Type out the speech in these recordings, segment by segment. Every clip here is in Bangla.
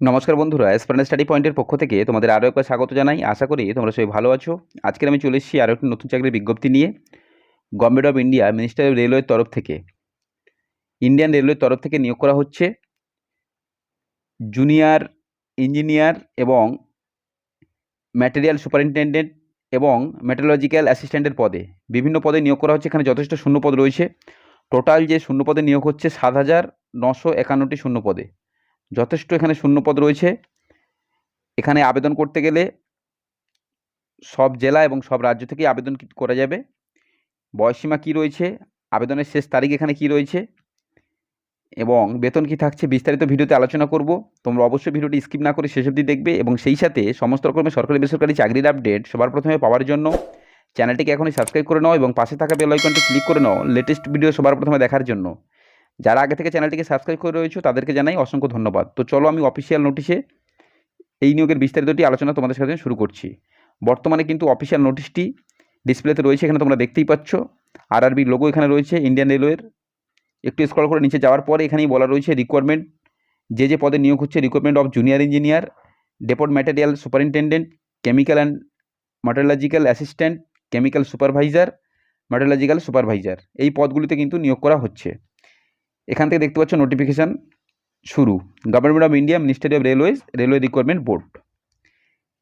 নমস্কার বন্ধুরা, এসপ্ল্যানেড স্টাডি পয়েন্টের পক্ষ থেকে তোমাদের আরও একবার স্বাগত জানাই। আশা করি তোমরা সবাই ভালো আছো। আজকের আমি চলে এসেছি আরও একটি নতুন চাকরির বিজ্ঞপ্তি নিয়ে। Government of India ministry of রেলওয়ের তরফ থেকে, ইন্ডিয়ান রেলওয়ের তরফ থেকে নিয়োগ করা হচ্ছে জুনিয়র ইঞ্জিনিয়ার এবং ম্যাটেরিয়াল সুপারিনটেন্ডেন্ট এবং মেট্রোলজিক্যাল অ্যাসিস্ট্যান্টের পদে। বিভিন্ন পদে নিয়োগ করা হচ্ছে। এখানে যথেষ্ট শূন্যপদ রয়েছে। টোটাল যে শূন্যপদে নিয়োগ হচ্ছে 7,951টি শূন্যপদে। যথেষ্ট এখানে শূন্যপদ রয়েছে। এখানে আবেদন করতে গেলে সব জেলা এবং সব রাজ্য থেকেই আবেদন করা যাবে। বয়সসীমা কী রয়েছে, আবেদনের শেষ তারিখ এখানে কী রয়েছে এবং বেতন কী থাকছে বিস্তারিত ভিডিওতে আলোচনা করব। তোমরা অবশ্যই ভিডিওটি স্কিপ না করে শেষ অবধি দেখবে এবং সেই সাথে সমস্ত রকমের সরকারি বেসরকারি চাকরির আপডেট সবার প্রথমে পাওয়ার জন্য চ্যানেলটিকে এখনই সাবস্ক্রাইব করে নাও এবং পাশে থাকা বেল আইকনটি ক্লিক করে নাও লেটেস্ট ভিডিও সবার প্রথমে দেখার জন্য। যারা আগে থেকে চ্যানেলটিকে সাবস্ক্রাইব করে রয়েছে তাদেরকে জানাই অসংখ্য ধন্যবাদ। তো চলো আমি অফিসিয়াল নোটিশে এই নিয়োগের বিস্তারিতটি আলোচনা তোমাদের সাথে শুরু করছি। বর্তমানে কিন্তু অফিসিয়াল নোটিশটি ডিসপ্লেতে রয়েছে, এখানে তোমরা দেখতেই পাচ্ছ। আরআরবি লোগো এখানে রয়েছে ইন্ডিয়ান রেলওয়ের। একটু স্ক্রল করে নিচে যাওয়ার পরে এখানেই বলা রয়েছে রিকোয়ারমেন্ট, যে পদে নিয়োগ হচ্ছে। Requirement of junior engineer, depot material superintendent, chemical and metallurgical assistant, chemical supervisor, metallurgical supervisor, এই পদগুলিতে কিন্তু নিয়োগ করা হচ্ছে। এখান থেকে দেখতে পাচ্ছ নোটিফিকেশান শুরু, government of India ministry of railways, railway recruitment board.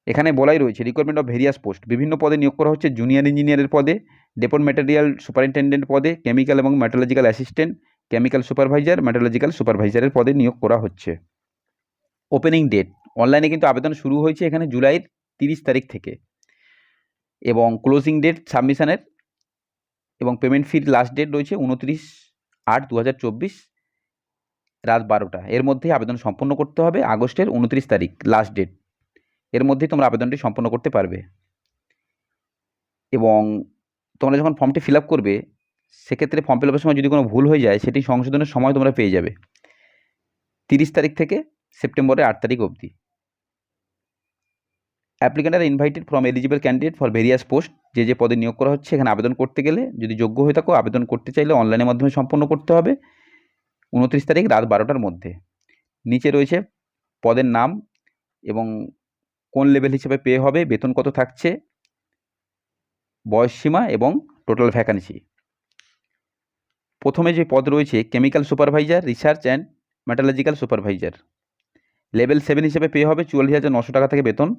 এখানে বলাই রয়েছে রিক্রুটমেন্ট অফ ভেরিয়াস পোস্ট, বিভিন্ন পদে নিয়োগ করা হচ্ছে। জুনিয়র ইঞ্জিনিয়ারের পদে, ডেপোট ম্যাটেরিয়াল সুপারিনটেন্ডেন্ট পদে, কেমিক্যাল এবং metallurgical assistant, chemical supervisor, metallurgical সুপারভাইজারের পদে নিয়োগ করা হচ্ছে। ওপেনিং ডেট, অনলাইনে কিন্তু আবেদন শুরু হয়েছে এখানে জুলাইয়ের 30 তারিখ থেকে এবং ক্লোজিং ডেট সাবমিশনের এবং পেমেন্ট ফির লাস্ট ডেট রয়েছে 29/8/2024 রাত 12টা। এর মধ্যেই আবেদন সম্পন্ন করতে হবে। আগস্টের 29 তারিখ লাস্ট ডেট, এর মধ্যেই তোমরা আবেদনটি সম্পন্ন করতে পারবে। এবং তোমরা যখন ফর্মটি ফিল আপ করবে সেক্ষেত্রে ফর্ম ফিল আপের সময় যদি কোনো ভুল হয়ে যায় সেটি সংশোধনের সময় তোমরা পেয়ে যাবে 30 তারিখ থেকে সেপ্টেম্বরের 8 তারিখ অবধি। Applicant are invited from eligible candidate for various post, যে পদে নিয়োগ করা হচ্ছে এখানে আবেদন করতে গেলে যদি যোগ্য হয়ে থাকো আবেদন করতে চাইলে অনলাইনের মাধ্যমে সম্পন্ন করতে হবে 29 তারিখ রাত 12টার মধ্যে। নিচে রয়েছে পদের নাম এবং কোন লেভেল হিসেবে পে হবে, বেতন কত থাকছে, বয়সসীমা এবং টোটাল ভ্যাকান্সি। প্রথমে যে পদ রয়েছে chemical supervisor, research and metallurgical supervisor, level 7 হিসেবে পে হবে 44,900 টাকা থেকে বেতন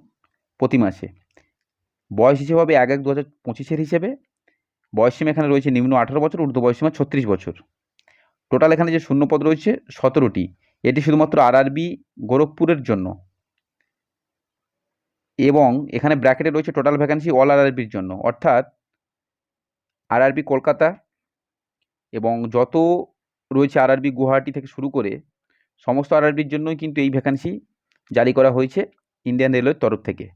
প্রতি মাসে। বয়স হিসেবে হবে 1/1/2025 হিসেবে। বয়সসীমা এখানে রয়েছে নিম্ন 18 বছর, ঊর্ধ্ব বয়সসীমা 36 বছর। টোটাল এখানে যে শূন্যপদ রয়েছে 17টি, এটি শুধুমাত্র আরআরবি গোরখপুরের জন্য এবং এখানে ব্র্যাকেটে রয়েছে টোটাল ভ্যাকান্সি অল আরআরবির জন্য, অর্থাৎ আরআরবি কলকাতা এবং যত রয়েছে আরআরবি গুয়াহাটি থেকে শুরু করে সমস্ত আরআরবির জন্যই কিন্তু এই ভ্যাকান্সি জারি করা হয়েছে ইন্ডিয়ান রেলওয়ের তরফ থেকে।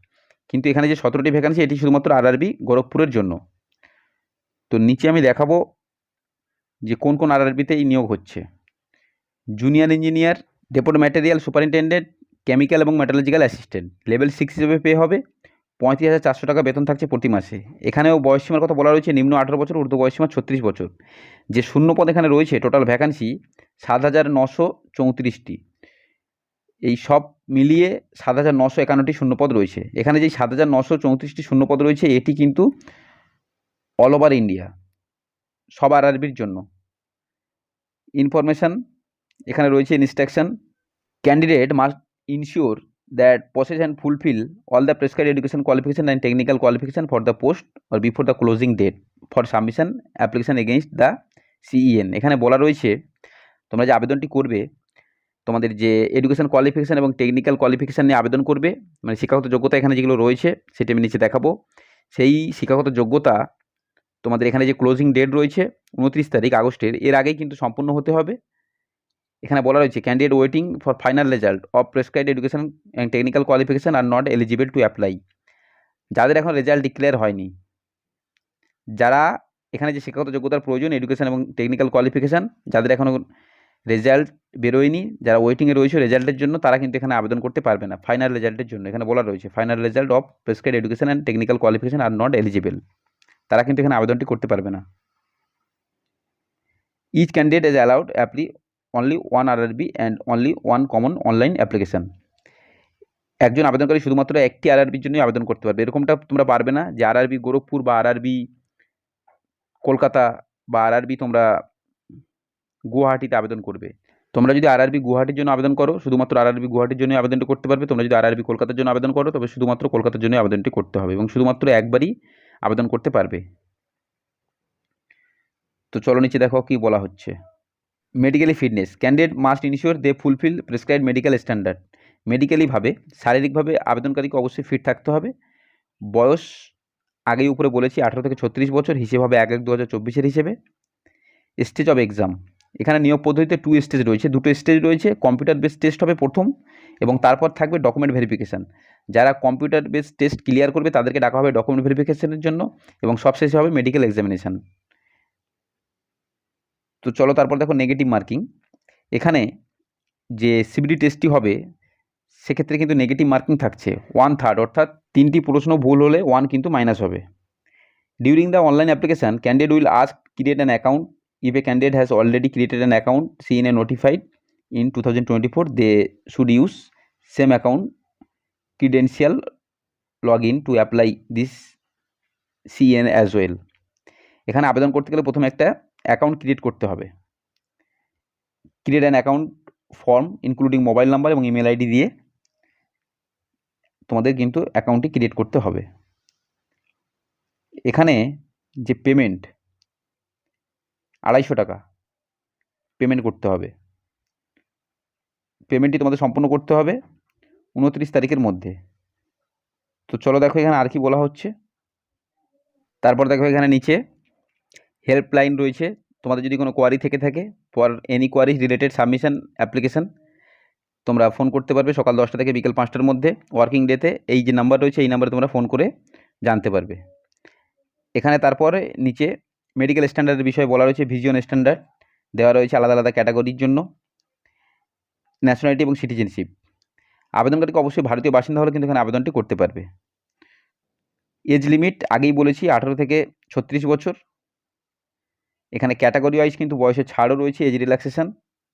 কিন্তু এখানে যে 17টি ভ্যাকান্সি এটি শুধুমাত্র আরআরবি গোরখপুরের জন্য। তো নিচে আমি দেখাবো যে কোন কোন আরআরবিতে এই নিয়োগ হচ্ছে। Junior engineer, depot material superintendent, chemical এবং মেটালজিক্যাল অ্যাসিস্ট্যান্ট, লেভেল 6 হিসেবে পে হবে 35,400 টাকা বেতন থাকছে প্রতি মাসে। এখানেও বয়সসীমার কথা বলা রয়েছে নিম্ন 18 বছর, ঊর্ধ্ব বয়সসীমা 36 বছর। যে শূন্যপদ এখানে রয়েছে টোটাল ভ্যাকান্সি 7,934টি, এই সব মিলিয়ে 7,951টি শূন্যপদ রয়েছে। এখানে যেই 7,934টি শূন্যপদ রয়েছে এটি কিন্তু অল ওভার ইন্ডিয়া সব আরআরবির জন্য। ইনফরমেশান এখানে রয়েছে instruction, candidate must ensure that possess and fulfill all the prescribed education qualification and technical qualification for the post or before the closing date for submission application against the CEN। এখানে বলা রয়েছে তোমরা যে আবেদনটি করবে তোমাদের যে এডুকেশন কোয়ালিফিকেশান এবং টেকনিক্যাল কোয়ালিফিকেশান নিয়ে আবেদন করবে, মানে শিক্ষাগত যোগ্যতা এখানে যেগুলো রয়েছে সেটি আমি নিচে দেখাবো। সেই শিক্ষাগত যোগ্যতা তোমাদের এখানে যে ক্লোজিং ডেট রয়েছে 29 তারিখ আগস্টের, এর আগেই কিন্তু সম্পূর্ণ হতে হবে। এখানে বলা রয়েছে candidate waiting for final result of prescribed education and technical qualification are not eligible to apply. যাদের এখন রেজাল্ট ডিক্লেয়ার হয়নি, যারা এখানে যে শিক্ষাগত যোগ্যতার প্রয়োজন এডুকেশন এবং টেকনিক্যাল কোয়ালিফিকেশান, যাদের এখনও রেজাল্ট বেরোয়নি, যারা ওয়েটিংয়ে রয়েছে রেজাল্টের জন্য, তারা কিন্তু এখানে আবেদন করতে পারবে না ফাইনাল রেজাল্টের জন্য। এখানে বলা রয়েছে final result of prescribed education and technical qualification are not eligible, তারা কিন্তু এখানে আবেদনটি করতে পারবে না। Each candidate is allowed apply only one RRB and only one common online application। একজন আবেদনকারী শুধুমাত্র একটি আরআরবির জন্যই আবেদন করতে পারবে। এরকমটা তোমরা পারবে না যে আরআরবি গোরখপুর বা আরআরবি কলকাতা বা আরআরবি তোমরা গুয়াহাটিতে আবেদন করবে। তোমরা যদি আরআরবি গুয়াহাটির জন্য আবেদন করো, শুধুমাত্র আরআরবি গুয়াহাটির জন্য আবেদনটা করতে পারবে। তোমরা যদি আরআরবি কলকাতার জন্য আবেদন করো, তবে শুধুমাত্র কলকাতার জন্য আবেদনটি করতে হবে এবং শুধুমাত্র একবারই আবেদন করতে পারবে। তো চলো নিচে দেখো কি বলা হচ্ছে। Medically fitness candidate must ensure they fulfil prescribe medical standard. মেডিকেলিভাবে শারীরিকভাবে আবেদনকারীকে অবশ্যই ফিট থাকতে হবে। বয়স আগেই উপরে বলেছি 18 থেকে 36 বছর, হিসেবে হবে 1/1/2024 হিসেবে। স্টেজ অফ এক্সাম, এখানে নিয়োগ পদ্ধতিতে 2 স্টেজ রয়েছে, দুটো স্টেজ রয়েছে। কম্পিউটার বেসড টেস্ট হবে প্রথম, এবং তারপর থাকবে ডকুমেন্ট ভেরিফিকেশান। যারা কম্পিউটার বেসড টেস্ট ক্লিয়ার করবে তাদেরকে ডাকা হবে ডকুমেন্ট ভেরিফিকেশানের জন্য, এবং সবশেষে হবে মেডিকেল এক্সামিনেশান। তো চলো তারপর দেখো নেগেটিভ মার্কিং। এখানে যে সিবিডি টেস্টটি হবে সেক্ষেত্রে কিন্তু নেগেটিভ মার্কিং থাকছে 1/3, অর্থাৎ 3টি প্রশ্ন ভুল হলে 1 কিন্তু মাইনাস হবে। During the online application candidate will ask create an account. If a candidate has already created an account, CNA notified in 2024, they should use same account credential login to apply this CNA as well. এখানে আবেদন করতে গেলে প্রথমে একটা অ্যাকাউন্ট ক্রিয়েট করতে হবে। Create an account form including mobile number এবং ইমেল আইডি দিয়ে তোমাদের কিন্তু অ্যাকাউন্টটি ক্রিয়েট করতে হবে। এখানে যে পেমেন্ট 250 টাকা পেমেন্ট করতে হবে। পেমেন্টটি তোমাদের সম্পূর্ণ করতে হবে 29 তারিখের মধ্যে। তো চলো দেখো এখানে আর কি বলা হচ্ছে। তারপর দেখো এখানে নিচে হেল্পলাইন রয়েছে। তোমাদের যদি কোনো কোয়ারি থেকে থাকে, for any queries related submission application, তোমরা ফোন করতে পারবে সকাল 10টা থেকে বিকেল 5টার মধ্যে ওয়ার্কিং ডেতে। এই যে নাম্বার রয়েছে এই নাম্বারে তোমরা ফোন করে জানতে পারবে। এখানে তারপরে নিচে মেডিকেল স্ট্যান্ডার্ডের বিষয়ে বলা রয়েছে। ভিজিওন স্ট্যান্ডার্ড দেওয়া রয়েছে আলাদা আলাদা ক্যাটাগরির জন্য। ন্যাশনালিটি এবং সিটিজেনশিপ, আবেদনকারীকে অবশ্যই ভারতীয় বাসিন্দা হলে কিন্তু এখানে আবেদনটি করতে পারবে। এজ লিমিট আগেই বলেছি 18 থেকে 36 বছর। এখানে ক্যাটাগরি ওয়াইজ কিন্তু বয়সের ছাড়ও রয়েছে, এজ রিল্যাক্সেশন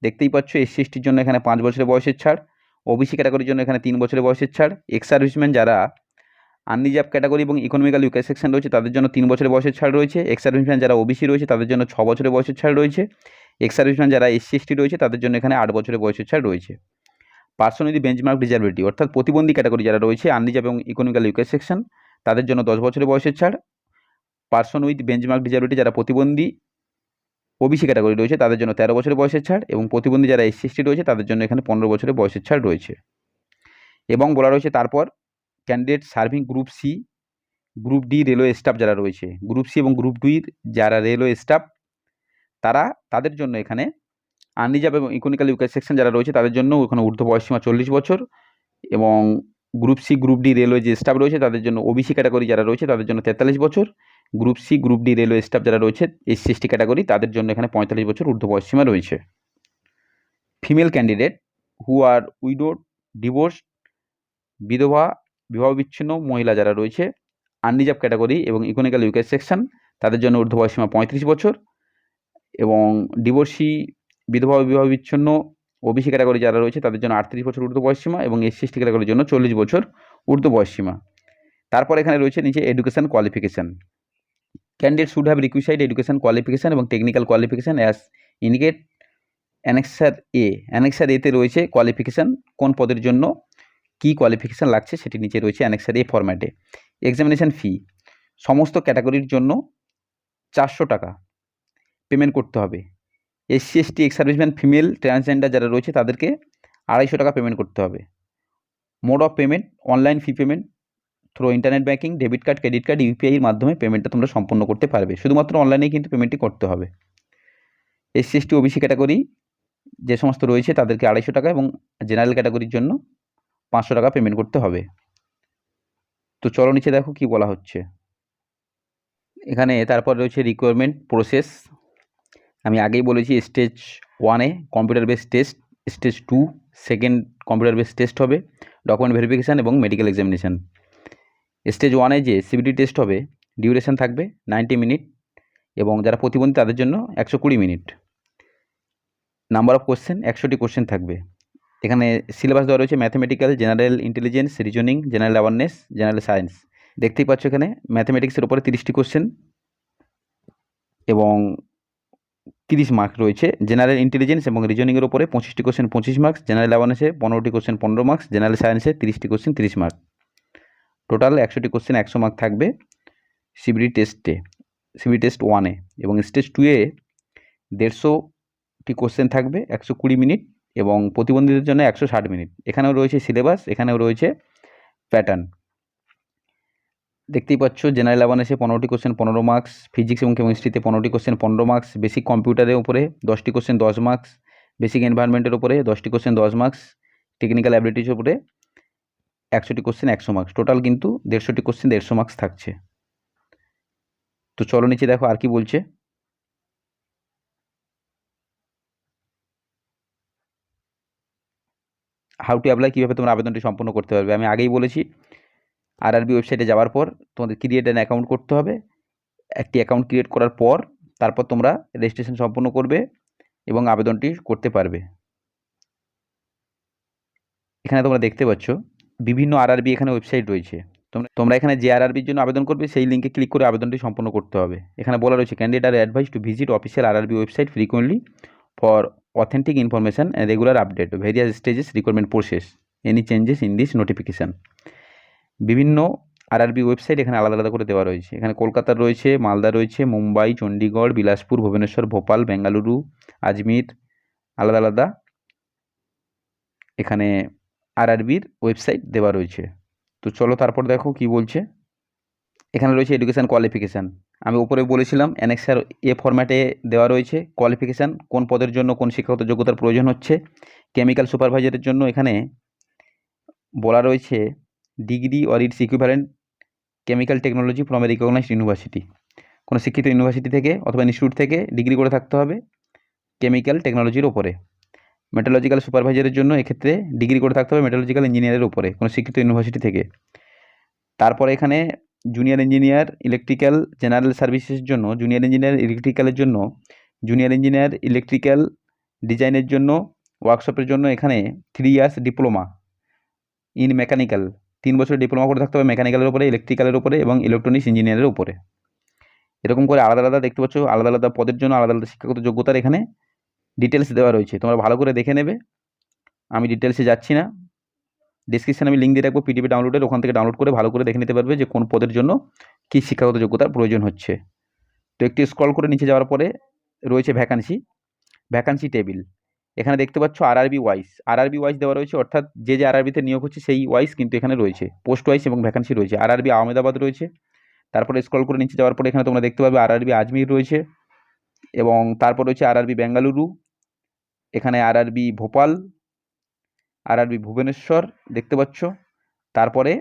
দেখতেই পাচ্ছ। এসসি এসটির জন্য এখানে 5 বছরের বয়সের ছাড়, ওবিসি ক্যাটাগরির জন্য এখানে 3 বছরের বয়সের ছাড়। এক্স সার্ভিসম্যান যারা আনরিজার্ভ ক্যাটাগরি এবং ইকোনমিক্যাল উইকার সেকশন রয়েছে তাদের জন্য 3 বছরের বয়সের ছাড় রয়েছে। এক্স সার্ভিসম্যান যারা ওবিসি রয়েছে তাদের জন্য 6 বছরের বয়সের ছাড় রয়েছে। এক্স সার্ভিসম্যান যারা এসসি এসটি রয়েছে তাদের জন্য এখানে 8 বছরের বয়সের ছাড় রয়েছে। পার্সন উইথ বেঞ্চমার্ক ডিসেবিলিটি, অর্থাৎ প্রতিবন্ধী ক্যাটাগরি যারা রয়েছে আনরিজার্ভ এবং ইকোনমিক্যাল উইকার সেকশন তাদের জন্য 10 বছরের বয়সের ছাড়। পার্সন উইথ বেঞ্চমার্ক ডিসেবিলিটি যারা প্রতিবন্ধী ওবিসি ক্যাটাগরি রয়েছে তাদের জন্য 13 বছরের বয়সের ছাড়, এবং প্রতিবন্ধী যারা এসসি এসটি রয়েছে তাদের জন্য এখানে 15 বছরের বয়সের ছাড় রয়েছে। এবং বলা রয়েছে তারপর candidate serving group C, group D railway staff যারা রয়েছে, গ্রুপ সি এবং গ্রুপ ডির যারা রেলওয়ে স্টাফ তাদের জন্য এখানে আনরিজার্ভ এবং ইকোনমিক্যাল উইকার সেকশন যারা রয়েছে তাদের জন্য ওখানে ঊর্ধ্ব বয়সসীমা 40 বছর, এবং group C group D railway যে স্টাফ রয়েছে তাদের জন্য ওবিসি ক্যাটাগরি যারা রয়েছে তাদের জন্য 43 বছর। Group C group D railway staff যারা রয়েছে এসসি এসটি ক্যাটাগরি তাদের জন্য এখানে 45 বছর ঊর্ধ্ব বয়সসীমা রয়েছে। Female candidate who are widowed, divorce, বিধবা, বিবাহ বিচ্ছিন্ন মহিলা যারা রয়েছে আনরিজার্ভ ক্যাটাগরি এবং ইকোনমিক্যাল উইকার সেকশন তাদের জন্য ঊর্ধ্ব বয়সসীমা 35 বছর, এবং ডিভোর্সি, বিধবা, বিবাহ বিচ্ছিন্ন ওবিসি ক্যাটাগরি যারা রয়েছে তাদের জন্য 38 বছর ঊর্ধ্ব বয়সসীমা, এবং এসসি এসটি ক্যাটাগরির জন্য 40 বছর ঊর্ধ্ব বয়সসীমা। তারপর এখানে রয়েছে নিচে education qualification. Candidate should have requisite education qualification এবং technical qualification as indicate annexure A. Annexure এতে রয়েছে কোয়ালিফিকেশান, কোন পদের জন্য কী কোয়ালিফিকেশান লাগছে সেটি নিচে রয়েছে অ্যানেক্সার এ ফরম্যাটে। এক্সামিনেশান ফি সমস্ত ক্যাটাগরির জন্য 400 টাকা পেমেন্ট করতে হবে। SC ST ex serviceman female transgender যারা রয়েছে তাদেরকে 250 টাকা পেমেন্ট করতে হবে। Mode of payment online fee payment through internet banking, debit card, credit card, ইউপিআইয়ের মাধ্যমে পেমেন্টটা তোমরা সম্পন্ন করতে পারবে। শুধুমাত্র অনলাইনেই কিন্তু পেমেন্টটি করতে হবে। এসসি এসটি ওবিসি ক্যাটাগরি যে সমস্ত রয়েছে তাদেরকে 250 টাকা, এবং জেনারেল ক্যাটাগরির জন্য 500 টাকা পেমেন্ট করতে হবে। তো চলো নিচে দেখো কি বলা হচ্ছে। এখানে তারপর রয়েছে রিকোয়ারমেন্ট প্রসেস। আমি আগেই বলেছি স্টেজ 1-এ computer based test, stage 2 second computer based test হবে, ডকুমেন্ট ভেরিফিকেশান এবং মেডিকেল এক্সামিনেশান। স্টেজ 1-এ যে সিবিডি টেস্ট হবে ডিউরেশন থাকবে 90 মিনিট, এবং যারা প্রতিবন্ধী তাদের জন্য 120 মিনিট। নাম্বার অফ কোশ্চেন 100টি কোশ্চেন থাকবে। এখানে সিলেবাস দেওয়া রয়েছে mathematical, general intelligence, reasoning, general awareness, general science. দেখতেই পাচ্ছ এখানে ম্যাথমেটিক্সের উপরে 30টি কোশ্চেন এবং 30 মার্ক রয়েছে। জেনারেল ইন্টেলিজেন্স এবং রিজনিংয়ের উপরে 25টি কোশ্চেন 25 মার্কস, জেনারেল অ্যাওয়ারনেসে 15টি কোশ্চেন 15 মার্কস, জেনারেল সায়েন্সে 30টি কোশ্চেন 30 মার্ক। টোটাল 100টি কোশ্চেন 100 মার্ক থাকবে সিবিডি টেস্টে, সিবিডি টেস্ট 1-এ। এবং স্টেজ 2-এ 150টি কোশ্চেন থাকবে 120 মিনিট এবং প্রতিবন্ধীদের জন্য 160 মিনিট। এখানেও রয়েছে সিলেবাস, এখানেও রয়েছে প্যাটার্ন। দেখতেই পাচ্ছ জেনারেল অ্যাওয়ারনেসে 15টি কোশ্চেন 15 মার্কস, ফিজিক্স এবং কেমিস্ট্রিতে 15টি কোশ্চেন 15 মার্কস, বেসিক কম্পিউটারের উপরে 10টি কোশ্চেন 10 মার্কস, বেসিক এনভায়রনমেন্টের উপরে 10টি কোশ্চেন 10 মার্কস, টেকনিক্যাল অ্যাবিলিটির উপরে 100টি কোশ্চেন 100 মার্কস। টোটাল কিন্তু 150টি কোশ্চেন 150 মার্কস থাকছে। তো চলো নিচে দেখো আর কি বলছে। হাউ টু অ্যাপ্লাই, কীভাবে তোমরা আবেদনটি সম্পন্ন করতে পারবে। আমি আগেই বলেছি আরআরবি ওয়েবসাইটে যাওয়ার পর তোমাদের ক্রিয়েট অ্যান অ্যাকাউন্ট করতে হবে। একটি অ্যাকাউন্ট ক্রিয়েট করার পর তারপর তোমরা রেজিস্ট্রেশন সম্পন্ন করবে এবং আবেদনটি করতে পারবে। এখানে তোমরা দেখতে পাচ্ছ বিভিন্ন আরআরবি এখানে ওয়েবসাইট রয়েছে। তোমরা এখানে যে আরআরবির জন্য আবেদন করবে সেই লিঙ্কে ক্লিক করে আবেদনটি সম্পন্ন করতে হবে। এখানে বলা রয়েছে candidate are advice to visit official RRB website frequently for authentic information and regular update various stages recruitment process any changes in this notification. বিভিন্ন আরআরবি ওয়েবসাইট এখানে আলাদা আলাদা করে দেওয়া রয়েছে। এখানে কলকাতার রয়েছে, মালদা রয়েছে, মুম্বাই, চণ্ডীগড়, বিলাসপুর, ভুবনেশ্বর, ভোপাল, বেঙ্গালুরু, আজমির, আলাদা আলাদা এখানে আরআরবির ওয়েবসাইট দেওয়া রয়েছে। তো চলো তারপর দেখো কি বলছে। এখানে রয়েছে এডুকেশান কোয়ালিফিকেশান। আমি উপরে বলেছিলাম অ্যানেক্সার এ ফরম্যাটে দেওয়া রয়েছে কোয়ালিফিকেশান, কোন পদের জন্য কোন শিক্ষাগত যোগ্যতার প্রয়োজন হচ্ছে। কেমিক্যাল সুপারভাইজারের জন্য এখানে বলা রয়েছে degree or its equivalent chemical technology from a recognised university. কোনো শিক্ষিত ইউনিভার্সিটি থেকে অথবা ইনস্টিটিউট থেকে ডিগ্রি করে থাকতে হবে কেমিক্যাল টেকনোলজির ওপরে। মেটালজিক্যাল সুপারভাইজারের জন্য এক্ষেত্রে ডিগ্রি করে থাকতে হবে মেটালজিক্যাল ইঞ্জিনিয়ারের উপরে কোনো শিক্ষিত ইউনিভার্সিটি থেকে। তারপরে এখানে জুনিয়র ইঞ্জিনিয়ার ইলেকট্রিক্যাল জেনারেল সার্ভিসেসের জন্য, জুনিয়র ইঞ্জিনিয়ার ইলেকট্রিক্যালের জন্য, জুনিয়র ইঞ্জিনিয়ার ইলেকট্রিক্যাল ডিজাইনের জন্য, ওয়ার্কশপের জন্য এখানে 3 ইয়ার্স ডিপ্লোমা ইন মেকানিক্যাল, 3 বছরের ডিপ্লোমা করে থাকতে হবে মেকানিক্যালের উপরে, ইলেকট্রিক্যালের উপরে এবং ইলেকট্রনিক্স ইঞ্জিনিয়ারের উপরে। এরকম করে আলাদা আলাদা দেখতে পাচ্ছ আলাদা আলাদা পদের জন্য আলাদা আলাদা শিক্ষাগত যোগ্যতার এখানে ডিটেলস দেওয়া রয়েছে। তোমরা ভালো করে দেখে নেবে, আমি ডিটেলসে যাচ্ছি না। ডিসক্রিপশানে আমি লিঙ্ক দিয়ে রাখবো পিডিএফ ডাউনলোডের, ওখান থেকে ডাউনলোড করে ভালো করে দেখে নিতে পারবে যে কোন পদের জন্য কী শিক্ষাগত যোগ্যতার প্রয়োজন হচ্ছে। তো একটু স্ক্রল করে নিচে যাওয়ার পরে রয়েছে ভ্যাকান্সি টেবিল। এখানে দেখতে পাচ্ছ আরআরবি ওয়াইজ দেওয়া রয়েছে, অর্থাৎ যে আরআরবিতে নিয়োগ হচ্ছে সেই ওয়াইজ কিন্তু এখানে রয়েছে, পোস্ট ওয়াইজ এবং ভ্যাকান্সি রয়েছে। আরআরবি আহমেদাবাদ রয়েছে। তারপরে স্ক্রল করে নিচে যাওয়ার পরে এখানে তোমরা দেখতে পাবে আরআরবি আজমির রয়েছে এবং তারপর রয়েছে আরআরবি বেঙ্গালুরু, এখানে আরআরবি ভোপাল, আরআরবি ভুবনেশ্বর দেখতে পাচ্ছ। তারপরে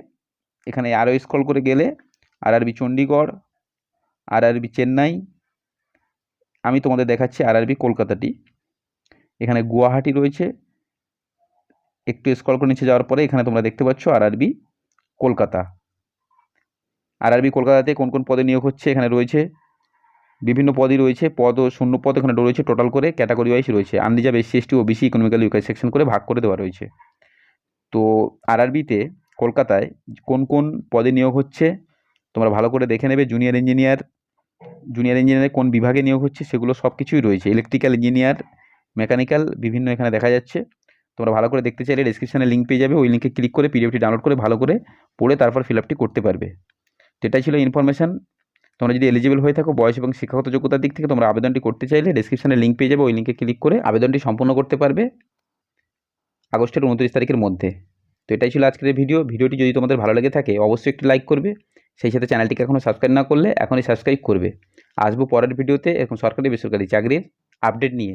এখানে আরও স্ক্রল করে গেলে আরআরবি চণ্ডীগড়, আরআরবি চেন্নাই, আমি তোমাদের দেখাচ্ছি আরআরবি কলকাতাটি, এখানে গুয়াহাটি রয়েছে। একটু স্ক্রল করে নিচে যাওয়ার পরে এখানে তোমরা দেখতে পাচ্ছ আরআরবি কলকাতা। আরআরবি কলকাতাতে কোন কোন পদে নিয়োগ হচ্ছে এখানে রয়েছে, বিভিন্ন পদই রয়েছে, পদ ও শূন্য পদ এখানে রয়েছে, টোটাল করে ক্যাটাগরি ওয়াইজ রয়েছে। Unreserve SC ST OBC economically weaker section করে ভাগ করে দেওয়া রয়েছে। তো আরআরবিতে কলকাতায় কোন কোন পদে নিয়োগ হচ্ছে তোমরা ভালো করে দেখে নেবে। জুনিয়র ইঞ্জিনিয়ারে কোন বিভাগে নিয়োগ হচ্ছে সেগুলো সব কিছুই রয়েছে। ইলেকট্রিক্যাল ইঞ্জিনিয়ার, মেকানিক্যাল বিভিন্ন এখানে দেখা যাচ্ছে। তোমরা ভালো করে দেখতে চাইলে ডেসক্রিপশানে লিঙ্ক পেয়ে যাবে, ওই লিঙ্কে ক্লিক করে পিডিএফটি ডাউনলোড করে ভালো করে পড়ে তারপর ফিল আপটি করতে পারবে। তো এটাই ছিল ইনফরমেশান। তোমরা যদি এলিজিবল হয়ে থাকো বয়স এবং শিক্ষাগত যোগ্যতার দিক থেকে তোমরা আবেদনটি করতে চাইলে ডেসক্রিপশানে লিঙ্ক পেয়ে যাবে, ওই লিঙ্কে ক্লিক করে আবেদনটি সম্পন্ন করতে পারবে আগস্টের 29 তারিখের মধ্যে। তো এটাই ছিল আজকের ভিডিওটি যদি তোমাদের ভালো লেগে থাকে অবশ্যই একটি লাইক করবে, সেই সাথে চ্যানেলটিকে এখনও সাবস্ক্রাইব না করলে এখনই সাবস্ক্রাইব করবে। আসবো পরের ভিডিওতে এরকম সরকারি বেসরকারি চাকরির আপডেট নিয়ে।